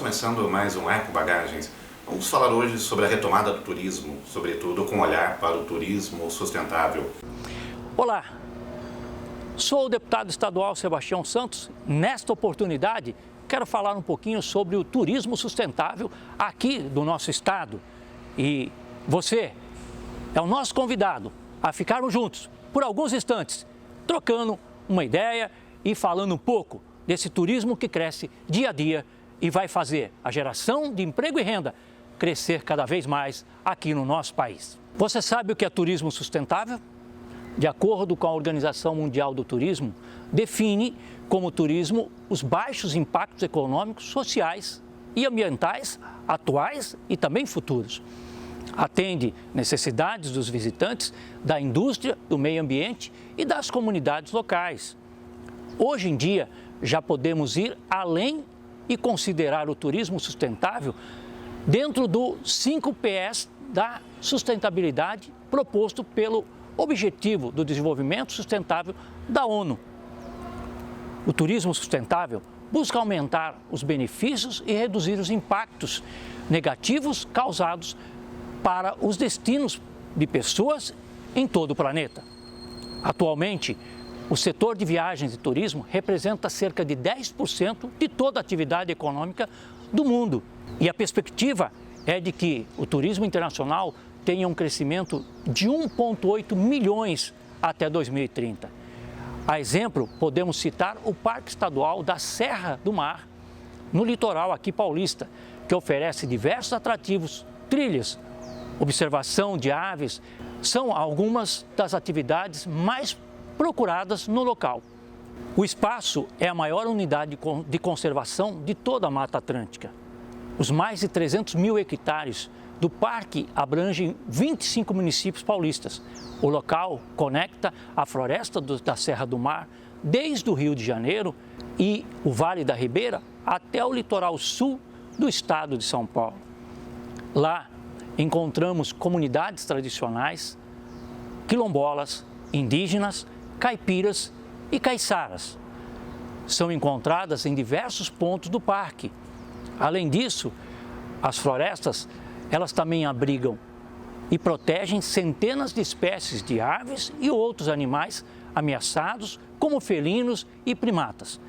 começando mais um Eco Bagagens. Vamos falar hoje sobre a retomada do turismo, sobretudo com olhar para o turismo sustentável. Olá, sou o deputado estadual Sebastião Santos. Nesta oportunidade, quero falar um pouquinho sobre o turismo sustentável aqui do nosso estado. E você é o nosso convidado a ficarmos juntos por alguns instantes, trocando uma ideia e falando um pouco desse turismo que cresce dia a dia e vai fazer a geração de emprego e renda crescer cada vez mais aqui no nosso país. Você sabe o que é turismo sustentável? De acordo com a Organização Mundial do Turismo, define como turismo os baixos impactos econômicos, sociais e ambientais atuais e também futuros. Atende necessidades dos visitantes, da indústria, do meio ambiente e das comunidades locais. Hoje em dia, já podemos ir além e considerar o turismo sustentável dentro do 5 Ps da sustentabilidade proposto pelo Objetivo do Desenvolvimento Sustentável da ONU. O turismo sustentável busca aumentar os benefícios e reduzir os impactos negativos causados para os destinos de pessoas em todo o planeta. Atualmente, o setor de viagens e turismo representa cerca de 10% de toda a atividade econômica do mundo. E a perspectiva é de que o turismo internacional tenha um crescimento de 1,8 milhões até 2030. A exemplo, podemos citar o Parque Estadual da Serra do Mar, no litoral aqui paulista, que oferece diversos atrativos, trilhas, observação de aves, são algumas das atividades mais procuradas no local. O espaço é a maior unidade de conservação de toda a Mata Atlântica. Os mais de 300 mil hectares do parque abrangem 25 municípios paulistas. O local conecta a floresta da Serra do Mar, desde o Rio de Janeiro e o Vale da Ribeira até o litoral sul do estado de São Paulo. Lá encontramos comunidades tradicionais, quilombolas, indígenas, caipiras e caiçaras. São encontradas em diversos pontos do parque. Além disso, as florestas, elas também abrigam e protegem centenas de espécies de aves e outros animais ameaçados, como felinos e primatas,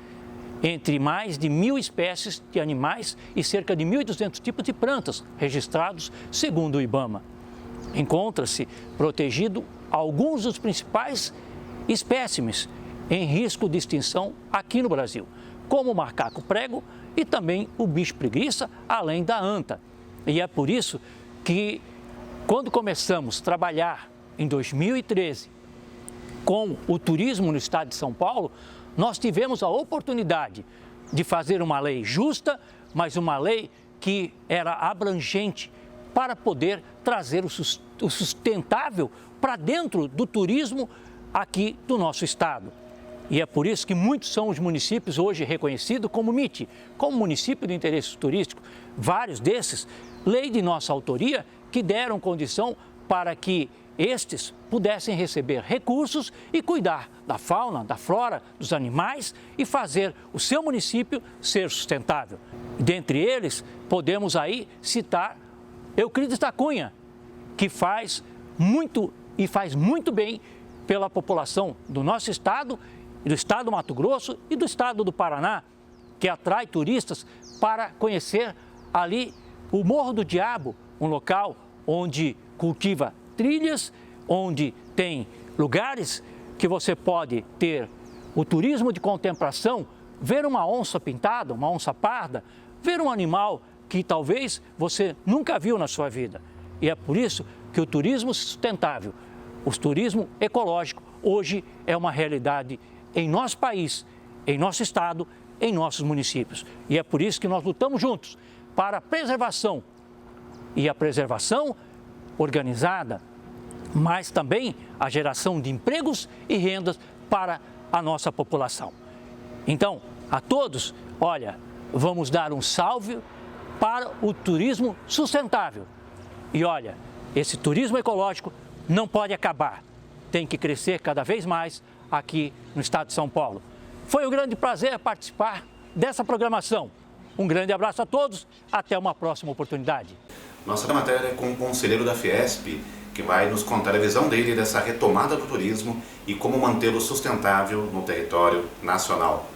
entre mais de 1.000 espécies de animais e cerca de 1.200 tipos de plantas registrados segundo o IBAMA. Encontra-se protegido alguns dos principais espécimes em risco de extinção aqui no Brasil, como o macaco prego e também o bicho preguiça, além da anta. E é por isso que, quando começamos a trabalhar em 2013 com o turismo no estado de São Paulo, nós tivemos a oportunidade de fazer uma lei justa, mas uma lei que era abrangente para poder trazer o sustentável para dentro do turismo aqui do nosso estado. E é por isso que muitos são os municípios hoje reconhecidos como MIT, como município de interesse turístico. Vários desses, lei de nossa autoria, que deram condição para que estes pudessem receber recursos e cuidar da fauna, da flora, dos animais e fazer o seu município ser sustentável. Dentre eles, podemos aí citar Euclides da Cunha, que faz muito e faz muito bem pela população do nosso estado, do estado do Mato Grosso e do estado do Paraná, que atrai turistas para conhecer ali o Morro do Diabo, um local onde cultiva trilhas, onde tem lugares que você pode ter o turismo de contemplação, ver uma onça pintada, uma onça parda, ver um animal que talvez você nunca viu na sua vida. E é por isso que o turismo sustentável, o turismo ecológico, hoje é uma realidade em nosso país, em nosso estado, em nossos municípios. E é por isso que nós lutamos juntos para a preservação. E a preservação organizada, mas também a geração de empregos e rendas para a nossa população. Então, a todos, olha, vamos dar um salve para o turismo sustentável. E olha, esse turismo ecológico não pode acabar, tem que crescer cada vez mais aqui no estado de São Paulo. Foi um grande prazer participar dessa programação. Um grande abraço a todos, até uma próxima oportunidade. Nossa matéria é com o conselheiro da Fiesp, que vai nos contar a visão dele dessa retomada do turismo e como mantê-lo sustentável no território nacional.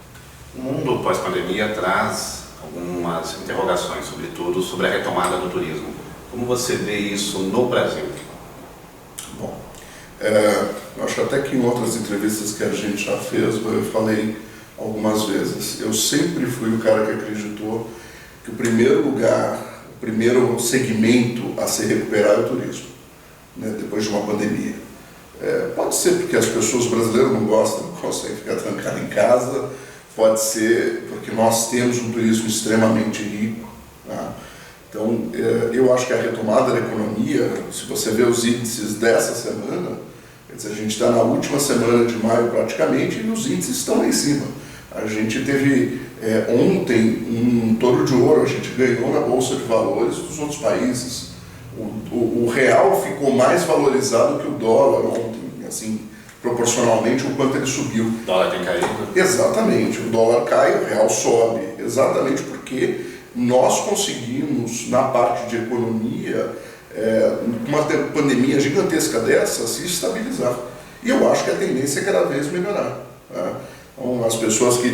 O mundo pós-pandemia traz algumas interrogações, sobretudo sobre a retomada do turismo. Como você vê isso no Brasil? Bom, acho até que em outras entrevistas que a gente já fez, eu falei algumas vezes, eu sempre fui o cara que acreditou que o primeiro lugar, o primeiro segmento a se recuperar é o turismo, né, depois de uma pandemia. Pode ser porque as pessoas brasileiras não conseguem ficar trancadas em casa, pode ser porque nós temos um turismo extremamente rico, tá? Então, eu acho que a retomada da economia, se você vê os índices dessa semana, quer dizer, a gente está na última semana de maio praticamente e os índices estão lá em cima. A gente teve ontem um touro de ouro, a gente ganhou na Bolsa de Valores dos outros países. O real ficou mais valorizado que o dólar ontem, assim, proporcionalmente o quanto ele subiu. O dólar tem caído? Exatamente, o dólar cai, o real sobe, exatamente porque nós conseguimos, na parte de economia, uma pandemia gigantesca dessa, se estabilizar. E eu acho que a tendência é cada vez melhorar. Tá? Então, as pessoas que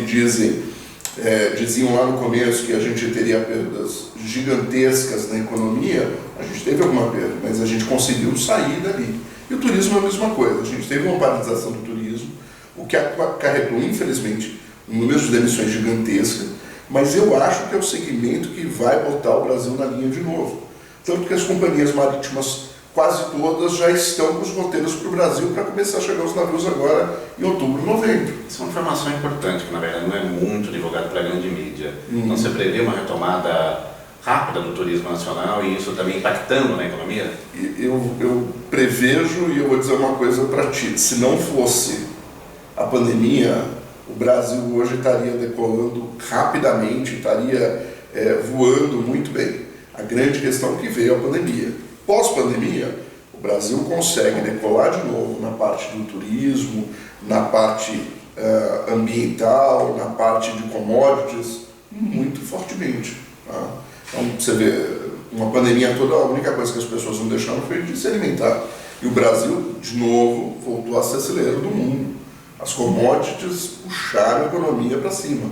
diziam lá no começo que a gente teria perdas gigantescas na economia, a gente teve alguma perda, mas a gente conseguiu sair dali. E o turismo é a mesma coisa, a gente teve uma paralisação do turismo, o que acarretou, infelizmente, um número de demissões gigantesca, mas eu acho que é o segmento que vai botar o Brasil na linha de novo. Tanto que as companhias marítimas, quase todas, já estão com os roteiros para o Brasil para começar a chegar os navios agora em outubro, novembro. Isso é uma informação importante, que na verdade não é muito divulgada pela grande mídia. Então você prevê uma retomada rápida do turismo nacional e isso também impactando na economia? Eu prevejo e eu vou dizer uma coisa para ti, se não fosse a pandemia, o Brasil hoje estaria decolando rapidamente, estaria voando muito bem. A grande questão é que veio a pandemia. Pós-pandemia, o Brasil consegue decolar de novo na parte do turismo, na parte ambiental, na parte de commodities, muito fortemente. Tá? Então, você vê, uma pandemia toda, a única coisa que as pessoas não deixaram foi de se alimentar. E o Brasil, de novo, voltou a ser celeiro do mundo. As commodities puxaram a economia para cima,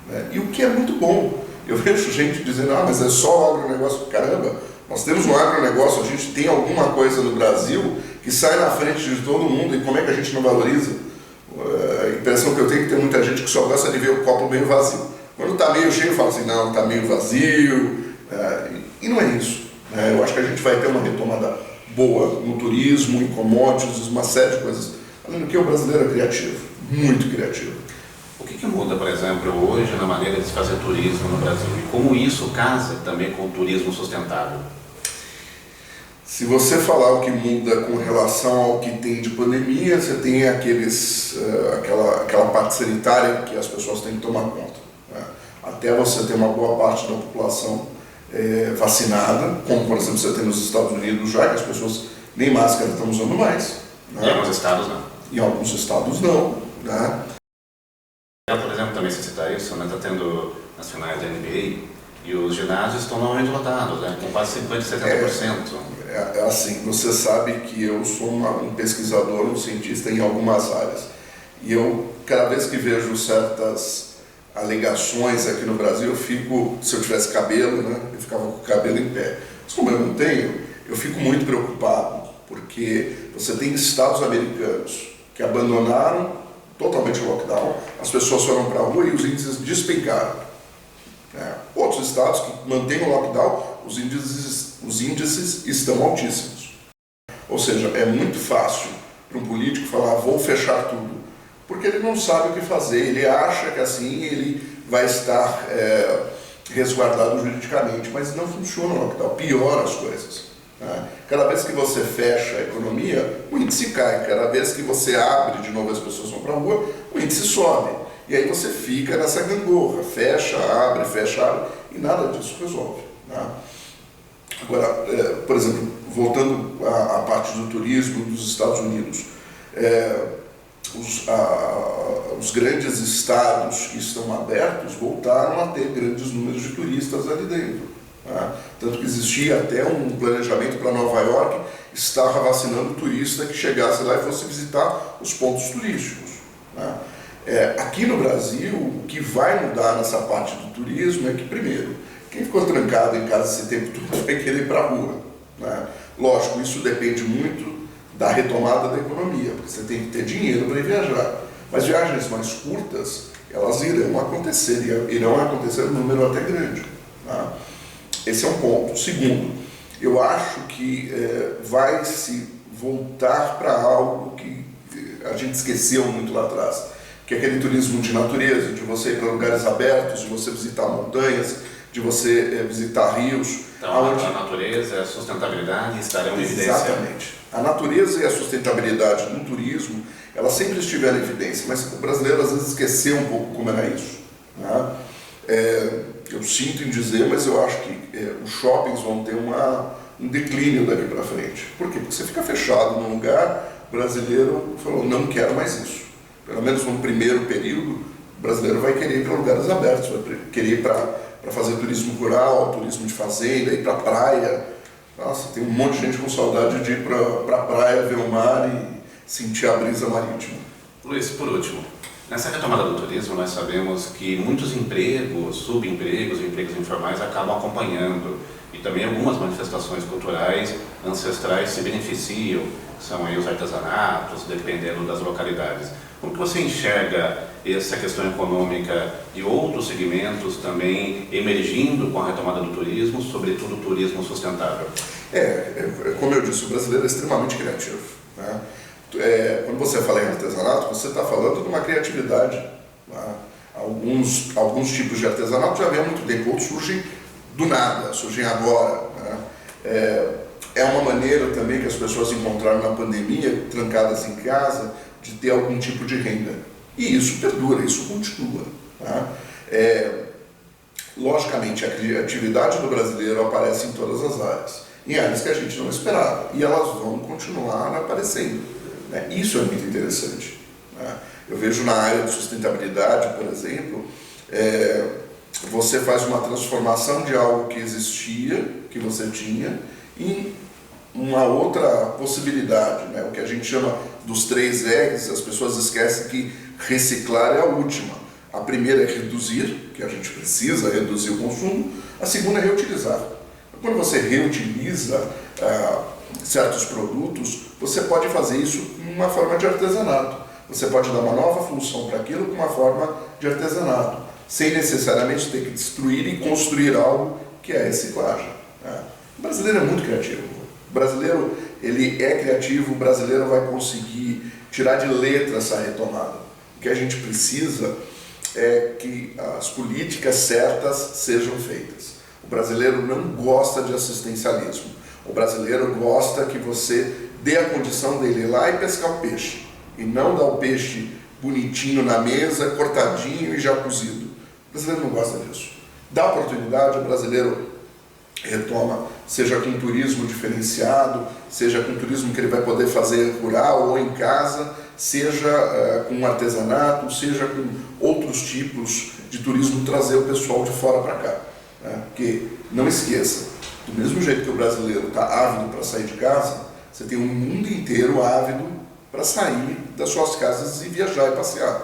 né? E o que é muito bom. Eu vejo gente dizendo, mas é só o agronegócio. Caramba, nós temos um agronegócio, a gente tem alguma coisa no Brasil que sai na frente de todo mundo e como é que a gente não valoriza? A impressão que eu tenho é que tem muita gente que só gosta de ver o copo meio vazio. Quando está meio cheio, fala assim, não, está meio vazio. E não é isso. Eu acho que a gente vai ter uma retomada boa no turismo, em commodities, uma série de coisas. Além do que o brasileiro é criativo, muito criativo. O que muda, por exemplo, hoje na maneira de se fazer turismo no Brasil? E como isso casa também com o turismo sustentável? Se você falar o que muda com relação ao que tem de pandemia, você tem aquela parte sanitária que as pessoas têm que tomar conta. Né? Até você ter uma boa parte da população vacinada, como por exemplo você tem nos Estados Unidos já, que as pessoas nem máscara estão usando mais. Né? Em alguns estados não. Em alguns estados não. Né? Por exemplo, também se citar isso, né? Está tendo as finais da NBA e os ginásios estão normalmente lotados, né? Com quase 50%, 70%. Assim, você sabe que eu sou um pesquisador, um cientista em algumas áreas. E eu, cada vez que vejo certas alegações aqui no Brasil, eu fico, se eu tivesse cabelo, né? Eu ficava com o cabelo em pé. Mas como eu não tenho, eu fico muito preocupado, porque você tem estados americanos que abandonaram totalmente o lockdown, as pessoas foram para a rua e os índices despencaram. Outros estados que mantêm o lockdown, os índices estão altíssimos. Ou seja, é muito fácil para um político falar, vou fechar tudo, porque ele não sabe o que fazer, ele acha que assim ele vai estar resguardado juridicamente, mas não funciona o lockdown, piora as coisas. Cada vez que você fecha a economia, o índice cai. Cada vez que você abre de novo, as pessoas vão para a rua, o índice sobe. E aí você fica nessa gangorra, fecha, abre, e nada disso resolve. Agora, por exemplo, voltando à parte do turismo dos Estados Unidos, os grandes estados que estão abertos voltaram a ter grandes números de turistas ali dentro. Tá? Tanto que existia até um planejamento para Nova York estar vacinando o turista que chegasse lá e fosse visitar os pontos turísticos. Tá? Aqui no Brasil, o que vai mudar nessa parte do turismo é que, primeiro, quem ficou trancado em casa esse tempo todo vai querer ir para a rua. Né? Lógico, isso depende muito da retomada da economia, porque você tem que ter dinheiro para ir viajar. Mas viagens mais curtas, elas irão acontecer, e irão acontecer em um número até grande. Tá? Esse é um ponto. Segundo, eu acho que vai se voltar para algo que a gente esqueceu muito lá atrás, que é aquele turismo de natureza, de você ir para lugares abertos, de você visitar montanhas, de você visitar rios. Então, a natureza e a sustentabilidade estarão em evidência. Exatamente. A natureza e a sustentabilidade no turismo, elas sempre estiveram em evidência, mas o brasileiro às vezes esqueceu um pouco como era isso. Né? Eu sinto em dizer, mas eu acho que os shoppings vão ter um declínio daqui para frente. Por quê? Porque você fica fechado num lugar, o brasileiro falou, não quero mais isso. Pelo menos no primeiro período, o brasileiro vai querer ir para lugares abertos, vai querer ir para fazer turismo rural, turismo de fazenda, ir para a praia. Nossa, tem um monte de gente com saudade de ir para a praia, ver o mar e sentir a brisa marítima. Luiz, por último, nessa retomada do turismo, nós sabemos que muitos empregos, subempregos, empregos informais acabam acompanhando, e também algumas manifestações culturais ancestrais se beneficiam, são aí os artesanatos, dependendo das localidades. Como que você enxerga essa questão econômica de outros segmentos também emergindo com a retomada do turismo, sobretudo o turismo sustentável? Como eu disse, o brasileiro é extremamente criativo. Né? Quando você fala em artesanato, você está falando de uma criatividade. Né? Alguns tipos de artesanato já vêm há muito tempo, outros surgem do nada, surgem agora. Né? É uma maneira também que as pessoas encontraram na pandemia, trancadas em casa, de ter algum tipo de renda. E isso perdura, isso continua. Tá? Logicamente, a criatividade do brasileiro aparece em todas as áreas, em áreas que a gente não esperava, e elas vão continuar aparecendo. Né? Isso é muito interessante. Né? Eu vejo na área de sustentabilidade, por exemplo, você faz uma transformação de algo que existia, que você tinha, em uma outra possibilidade, né? O que a gente chama dos 3 R's, as pessoas esquecem que reciclar é a última. A primeira é reduzir, que a gente precisa reduzir o consumo, a segunda é reutilizar. Quando você reutiliza certos produtos, você pode fazer isso com uma forma de artesanato. Você pode dar uma nova função para aquilo com uma forma de artesanato, sem necessariamente ter que destruir e construir algo que é a reciclagem. Né? O brasileiro é muito criativo. O brasileiro, ele é criativo, o brasileiro vai conseguir tirar de letra essa retomada. O que a gente precisa é que as políticas certas sejam feitas. O brasileiro não gosta de assistencialismo. O brasileiro gosta que você dê a condição dele ir lá e pescar o peixe. E não dar o peixe bonitinho na mesa, cortadinho e já cozido. O brasileiro não gosta disso. Dá oportunidade, o brasileiro retoma, seja com turismo diferenciado, seja com turismo que ele vai poder fazer rural ou em casa, seja com artesanato, seja com outros tipos de turismo, trazer o pessoal de fora para cá. Né? Porque, não esqueça, do mesmo jeito que o brasileiro está ávido para sair de casa, você tem um mundo inteiro ávido para sair das suas casas e viajar e passear.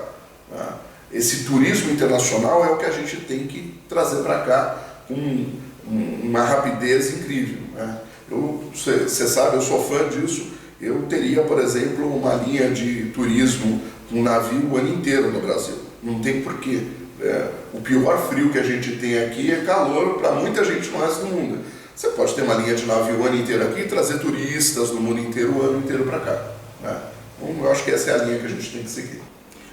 Né? Esse turismo internacional é o que a gente tem que trazer para cá com uma rapidez incrível. Né? Você sabe, eu sou fã disso. Eu teria, por exemplo, uma linha de turismo, um navio o ano inteiro no Brasil. Não tem porquê. O pior frio que a gente tem aqui é calor para muita gente no resto do mundo. Você pode ter uma linha de navio o ano inteiro aqui e trazer turistas do mundo inteiro o ano inteiro para cá. Né? Então, eu acho que essa é a linha que a gente tem que seguir.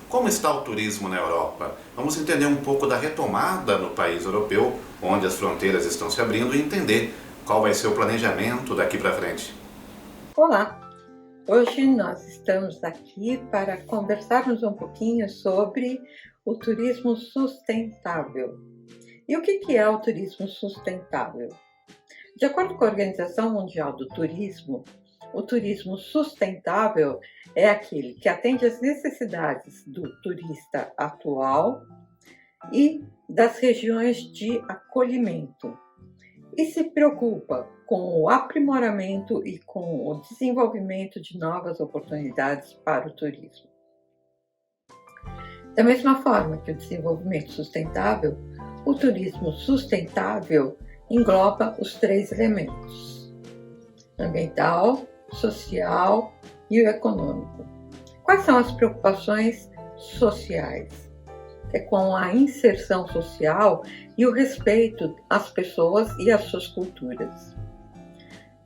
Como está o turismo na Europa? Vamos entender um pouco da retomada no país europeu, onde as fronteiras estão se abrindo, e entender qual vai ser o planejamento daqui para frente. Olá! Hoje nós estamos aqui para conversarmos um pouquinho sobre o turismo sustentável. E o que é o turismo sustentável? De acordo com a Organização Mundial do Turismo, O turismo sustentável é aquele que atende às necessidades do turista atual e das regiões de acolhimento e se preocupa com o aprimoramento e com o desenvolvimento de novas oportunidades para o turismo. Da mesma forma que o desenvolvimento sustentável, o turismo sustentável engloba os 3 elementos: ambiental, social e o econômico. Quais são as preocupações sociais? É com a inserção social e o respeito às pessoas e às suas culturas.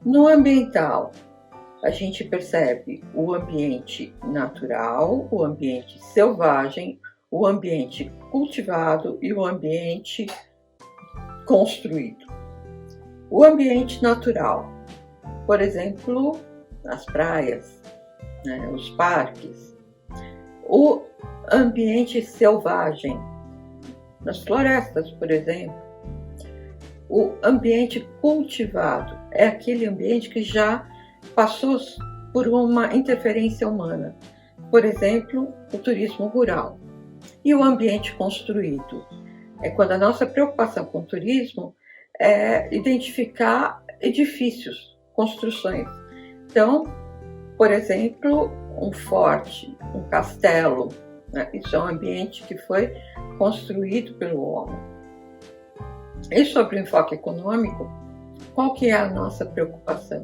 No ambiental, a gente percebe o ambiente natural, o ambiente selvagem, o ambiente cultivado e o ambiente construído. O ambiente natural, por exemplo, as praias, os parques. O ambiente selvagem, nas florestas, por exemplo. O ambiente cultivado é aquele ambiente que já passou por uma interferência humana, por exemplo, o turismo rural. E o ambiente construído é quando a nossa preocupação com o turismo é identificar edifícios, construções. Então, por exemplo, um forte, um castelo, isso é um ambiente que foi construído pelo homem. E sobre o enfoque econômico, qual que é a nossa preocupação?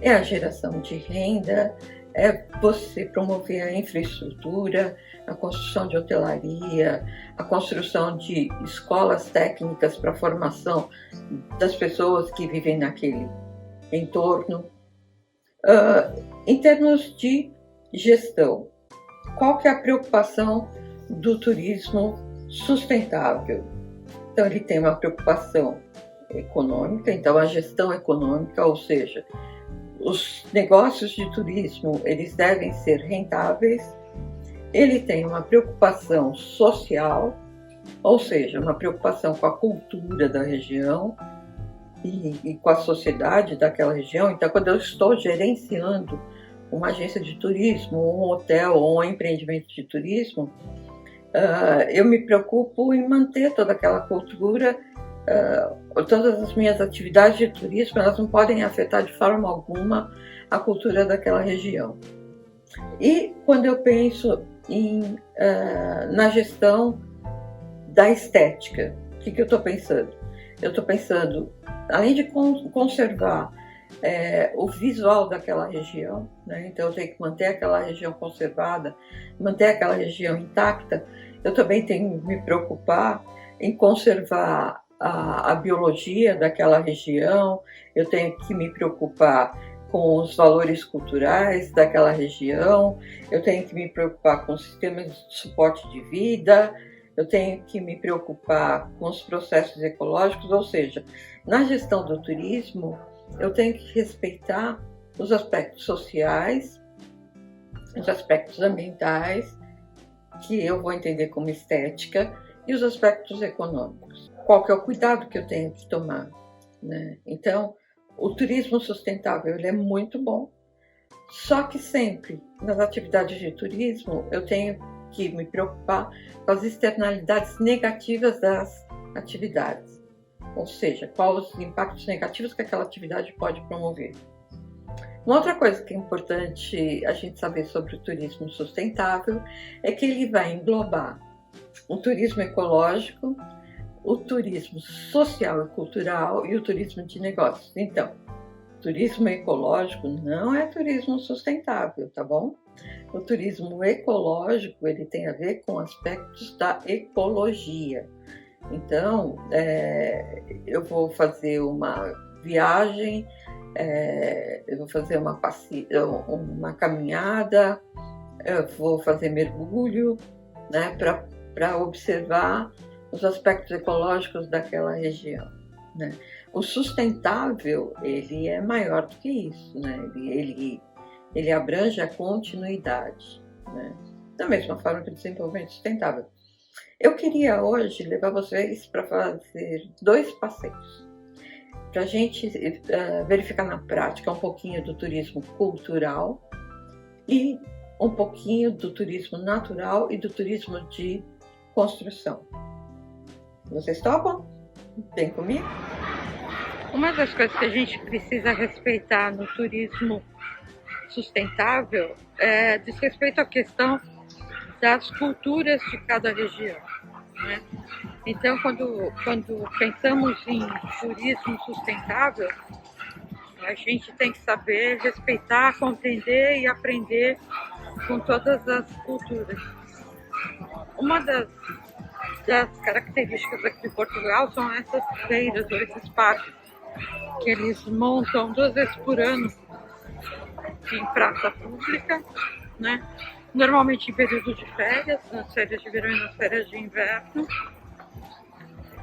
É a geração de renda, é você promover a infraestrutura, a construção de hotelaria, a construção de escolas técnicas para a formação das pessoas que vivem naquele entorno. Em termos de gestão, qual que é a preocupação do turismo sustentável? Então, ele tem uma preocupação econômica, então a gestão econômica, ou seja, os negócios de turismo, eles devem ser rentáveis. Ele tem uma preocupação social, ou seja, uma preocupação com a cultura da região e com a sociedade daquela região. Então, quando eu estou gerenciando uma agência de turismo, um hotel ou um empreendimento de turismo, eu me preocupo em manter toda aquela cultura. Todas as minhas atividades de turismo, elas não podem afetar de forma alguma a cultura daquela região. E quando eu penso na gestão da estética, o que eu estou pensando? Eu estou pensando, além de conservar o visual daquela região, então eu tenho que manter aquela região conservada, manter aquela região intacta, eu também tenho que me preocupar em conservar a biologia daquela região, eu tenho que me preocupar com os valores culturais daquela região, eu tenho que me preocupar com os sistemas de suporte de vida, eu tenho que me preocupar com os processos ecológicos, ou seja, na gestão do turismo, eu tenho que respeitar os aspectos sociais, os aspectos ambientais, que eu vou entender como estética, e os aspectos econômicos. Qual que é o cuidado que eu tenho que tomar? Então, o turismo sustentável ele é muito bom, só que sempre nas atividades de turismo eu tenho que me preocupar com as externalidades negativas das atividades, ou seja, quais os impactos negativos que aquela atividade pode promover. Uma outra coisa que é importante a gente saber sobre o turismo sustentável é que ele vai englobar o turismo ecológico, o turismo social e cultural e o turismo de negócios. Então, turismo ecológico não é turismo sustentável, tá bom? O turismo ecológico, ele tem a ver com aspectos da ecologia. Então, eu vou fazer uma viagem, eu vou fazer uma caminhada, eu vou fazer mergulho, para observar os aspectos ecológicos daquela região. O sustentável, ele é maior do que isso, ele abrange a continuidade, da mesma forma que o desenvolvimento sustentável. Eu queria hoje levar vocês para fazer 2 passeios. para a gente verificar na prática um pouquinho do turismo cultural e um pouquinho do turismo natural e do turismo de construção. Vocês topam? Vem comigo? Uma das coisas que a gente precisa respeitar no turismo sustentável diz respeito à questão das culturas de cada região, né? Então, quando pensamos em turismo sustentável, a gente tem que saber respeitar, compreender e aprender com todas as culturas. Uma das características aqui de Portugal são essas feiras ou esses parques que eles montam 2 vezes por ano em praça pública, né? Normalmente em período de férias, nas férias de verão e nas férias de inverno.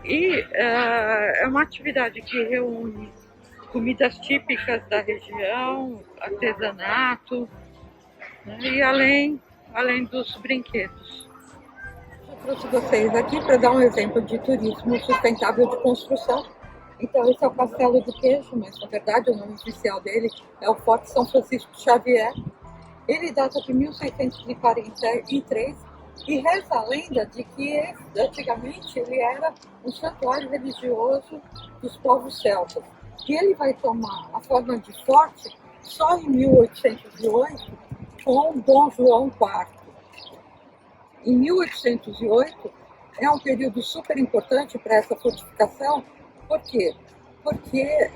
E é uma atividade que reúne comidas típicas da região, artesanato, né? E além dos brinquedos. Eu trouxe vocês aqui para dar um exemplo de turismo sustentável de construção. Então, esse é o Castelo do Queijo, mas na verdade o nome oficial dele é o Forte São Francisco Xavier. Ele data de 1643 e reza a lenda de que antigamente ele era um santuário religioso dos povos celtas. E ele vai tomar a forma de forte só em 1808 com Dom João IV. Em 1808 é um período super importante para essa fortificação. Por quê? Porque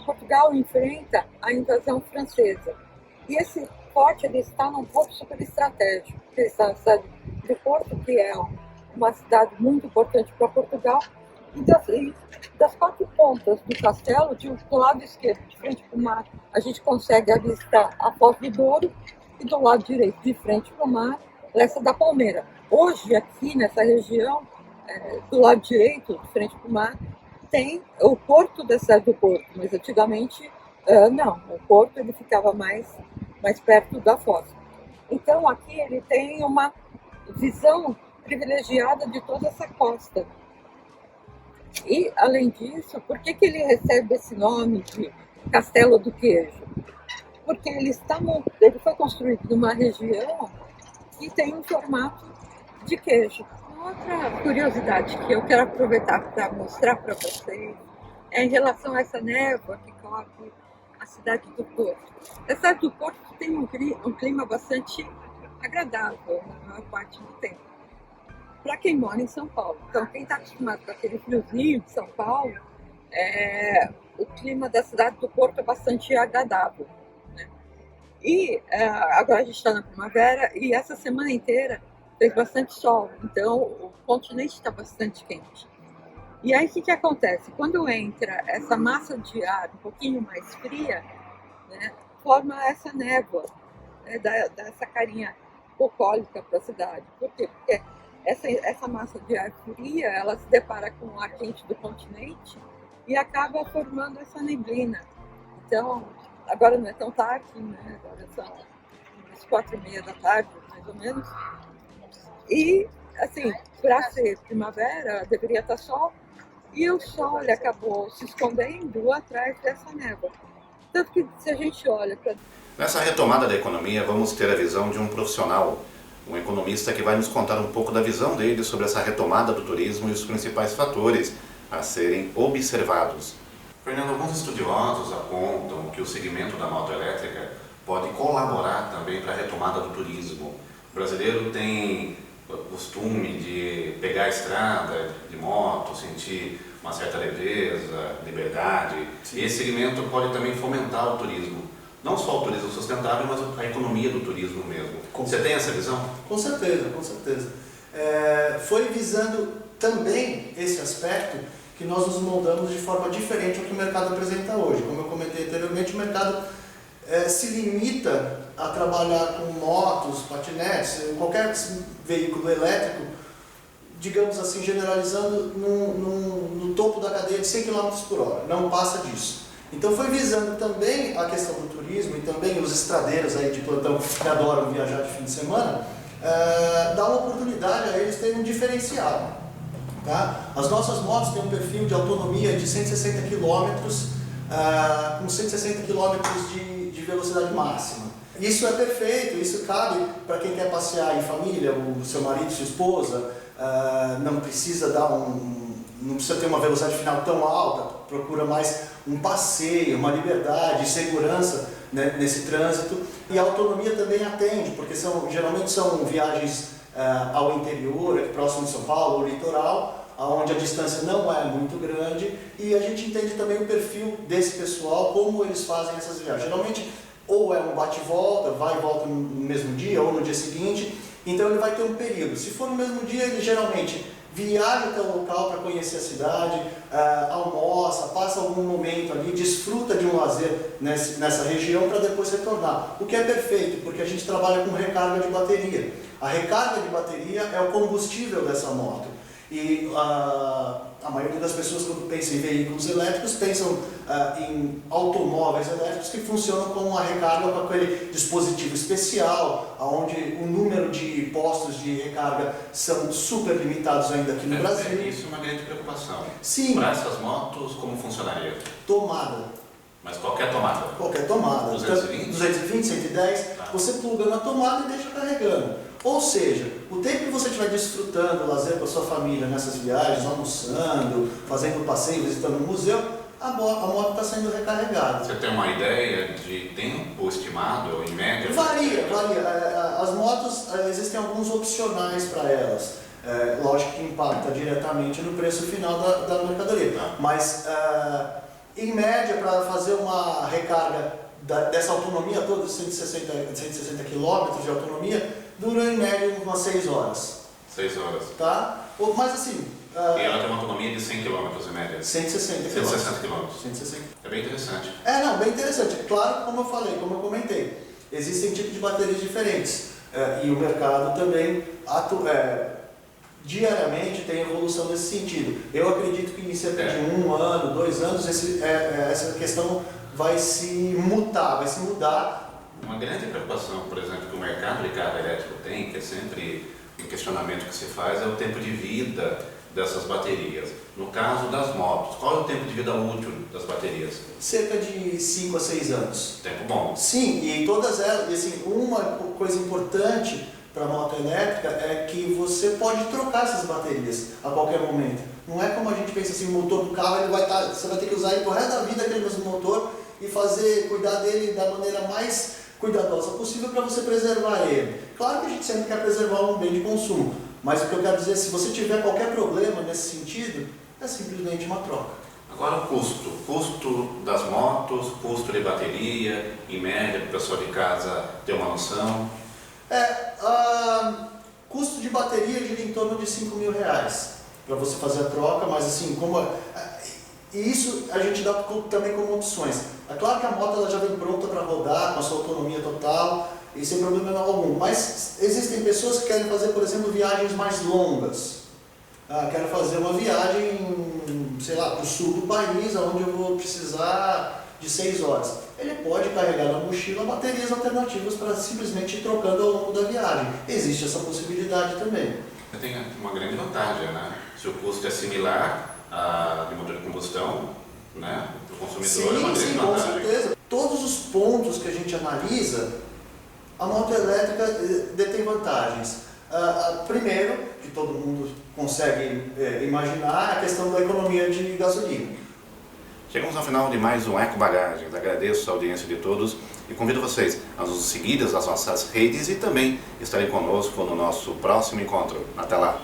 Portugal enfrenta a invasão francesa. E esse forte ele está num ponto super estratégico. Ele está na cidade do Porto, que é uma cidade muito importante para Portugal. E das 4 pontas do castelo, do lado esquerdo, de frente para o mar, a gente consegue avistar a Foz do Douro. E do lado direito, de frente para o mar, Lessa da Palmeira. Hoje, aqui nessa região, do lado direito, de frente para o mar, tem o porto da cidade do Porto, mas antigamente não, o porto ele ficava mais perto da foz. Então aqui ele tem uma visão privilegiada de toda essa costa. E além disso, por que ele recebe esse nome de Castelo do Queijo? Porque ele foi construído numa região que tem um formato de queijo. Outra curiosidade que eu quero aproveitar para mostrar para vocês é em relação a essa névoa que cobre a cidade do Porto. A cidade do Porto tem um clima bastante agradável na maior parte do tempo, para quem mora em São Paulo. Então, quem está acostumado com aquele friozinho de São Paulo, o clima da cidade do Porto é bastante agradável, né? E agora a gente está na primavera e essa semana inteira fez bastante sol, então o continente está bastante quente. E aí o que acontece? Quando entra essa massa de ar um pouquinho mais fria, né, forma essa névoa, né, dá essa carinha bucólica para a cidade. Por quê? Porque essa massa de ar fria, ela se depara com o ar quente do continente e acaba formando essa neblina. Então, agora não é tão tarde, né? Agora são umas 4:30 da tarde, mais ou menos. E, assim, para ser primavera, deveria estar sol, e o sol ele acabou se escondendo atrás dessa névoa. Tanto que, se a gente olha para... Nessa retomada da economia, vamos ter a visão de um profissional, um economista que vai nos contar um pouco da visão dele sobre essa retomada do turismo e os principais fatores a serem observados. Fernando, alguns estudiosos apontam que o segmento da moto elétrica pode colaborar também para a retomada do turismo. O brasileiro tem o costume de pegar a estrada de moto, sentir uma certa leveza, liberdade. Sim. E esse segmento pode também fomentar o turismo. Não só o turismo sustentável, mas a economia do turismo mesmo. Você tem essa visão? Com certeza, com certeza. Foi visando também esse aspecto que nós nos moldamos de forma diferente ao que o mercado apresenta hoje. Como eu comentei anteriormente, o mercado se limita a trabalhar com motos, patinetes, qualquer veículo elétrico, digamos assim, generalizando no topo da cadeia de 100 km por hora, não passa disso. Então foi visando também a questão do turismo e também os estradeiros aí de plantão que adoram viajar de fim de semana, dar uma oportunidade a eles terem um diferencial. Tá? As nossas motos têm um perfil de autonomia de 160 km, com 160 km de velocidade máxima. Isso é perfeito, isso cabe para quem quer passear em família, o seu marido, sua esposa, não precisa não precisa ter uma velocidade final tão alta, procura mais um passeio, uma liberdade, segurança, né, nesse trânsito. E a autonomia também atende, porque geralmente são viagens ao interior, aqui próximo de São Paulo, ou litoral, onde a distância não é muito grande, e a gente entende também o perfil desse pessoal, como eles fazem essas viagens. Geralmente, ou é um bate-volta, vai e volta no mesmo dia, ou no dia seguinte, então ele vai ter um período. Se for no mesmo dia, ele geralmente viaja até o local para conhecer a cidade, almoça, passa algum momento ali, desfruta de um lazer nessa região para depois retornar. O que é perfeito, porque a gente trabalha com recarga de bateria. A recarga de bateria é o combustível dessa moto. E a maioria das pessoas, quando pensam em veículos elétricos, pensam em automóveis elétricos que funcionam com a recarga, com aquele dispositivo especial, onde o número de postos de recarga são super limitados ainda aqui no Brasil. Isso é uma grande preocupação. Sim. Para essas motos, como funcionaria? Tomada. Mas qualquer tomada? Qualquer tomada. 220? 220, 110, você pluga na tomada e deixa carregando. Ou seja, o tempo que você estiver desfrutando, lazer com a sua família nessas viagens, almoçando, fazendo passeio, visitando um museu, a moto está sendo recarregada. Você tem uma ideia de tempo estimado, em média? Varia. As motos, existem alguns opcionais para elas. Lógico que impacta diretamente no preço final da mercadoria. Mas, em média, para fazer uma recarga dessa autonomia toda, 160 km de autonomia, dura em média umas 6 horas. 6 horas. Tá? Mas assim... E ela tem uma autonomia de 100 km em média? 160 km. 160 km. 160. É bem interessante. Bem interessante. Claro, como eu falei, como eu comentei, existem tipos de baterias diferentes. E o mercado também diariamente tem evolução nesse sentido. Eu acredito que em cerca de 1 ano, 2 anos, essa questão vai se mudar. Uma grande preocupação, por exemplo, que o mercado de carro elétrico tem, que é sempre um questionamento que se faz, é o tempo de vida dessas baterias. No caso das motos, qual é o tempo de vida útil das baterias? Cerca de 5 a 6 anos. Tempo bom. Sim, e todas elas, e assim, uma coisa importante para a moto elétrica é que você pode trocar essas baterias a qualquer momento. Não é como a gente pensa assim, o motor do carro você vai ter que usar ele pro resto da vida, aquele mesmo motor, e cuidar dele da maneira mais cuidadosa possível para você preservar ele. Claro que a gente sempre quer preservar um bem de consumo, mas o que eu quero dizer, se você tiver qualquer problema nesse sentido, é simplesmente uma troca. Agora o custo das motos, custo de bateria, em média, para o pessoal de casa ter uma noção. Custo de bateria gira em torno de R$5 mil para você fazer a troca, mas assim, e isso a gente dá também como opções. É claro que a moto ela já vem pronta para rodar, com a sua autonomia total, e sem problema algum. Mas existem pessoas que querem fazer, por exemplo, viagens mais longas. Quero fazer uma viagem, sei lá, para o sul do país, onde eu vou precisar de 6 horas. Ele pode carregar na mochila baterias alternativas para simplesmente ir trocando ao longo da viagem. Existe essa possibilidade também. Tem uma grande vantagem, né? Se o custo é similar de motor de combustão, né, para o consumidor, é uma grande vantagem. Com certeza. Todos os pontos que a gente analisa, a moto elétrica detém vantagens. Primeiro, que todo mundo consegue imaginar, é a questão da economia de gasolina. Chegamos ao final de mais um Eco Bagagens. Agradeço a audiência de todos e convido vocês a nos seguir nas nossas redes e também estarem conosco no nosso próximo encontro. Até lá!